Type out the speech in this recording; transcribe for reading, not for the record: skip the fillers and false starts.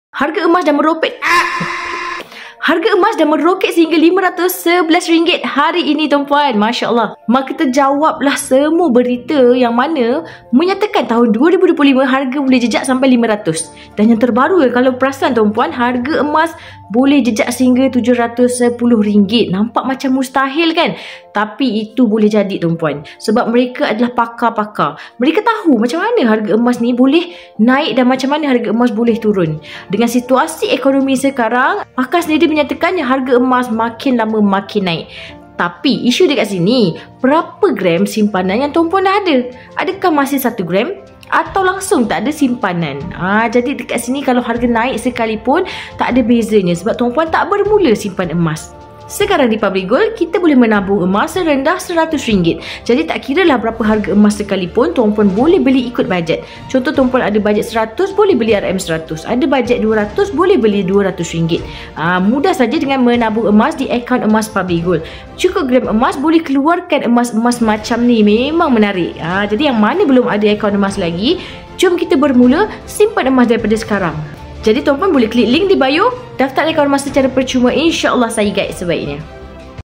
Harga emas dah meroket. Harga emas dah meroket sehingga RM511 hari ini tuan-puan. Masya Allah. Maka terjawablah semua berita yang mana menyatakan tahun 2025 harga boleh jejak sampai 500. Dan yang terbaru kalau perasan tuan-puan, harga emas boleh jejak sehingga RM710. Nampak macam mustahil kan? Tapi itu boleh jadi tuan-puan. Sebab mereka adalah pakar-pakar. Mereka tahu macam mana harga emas ni boleh naik dan macam mana harga emas boleh turun. Dengan situasi ekonomi sekarang, pakar sendiri menyatakan yang harga emas makin lama makin naik. Tapi isu dekat sini, berapa gram simpanan yang tuan-puan dah ada? Adakah masih 1 gram? Atau langsung tak ada simpanan? Jadi dekat sini kalau harga naik sekalipun tak ada bezanya sebab tuan-puan tak bermula simpan emas. Sekarang di Public Gold, kita boleh menabung emas serendah RM100. Jadi tak kira lah berapa harga emas sekalipun, tuan-puan boleh beli ikut bajet. Contoh tuan-puan ada bajet RM100, boleh beli RM100. Ada bajet RM200, boleh beli RM200. Mudah saja dengan menabung emas di akaun emas Public Gold. Cukup gram emas, boleh keluarkan emas-emas macam ni. Memang menarik. Jadi yang mana belum ada akaun emas lagi, jom kita bermula simpan emas daripada sekarang. Jadi tuan-puan boleh klik link di bio, daftar akaun emas secara percuma, insya-Allah saya guide sebaiknya.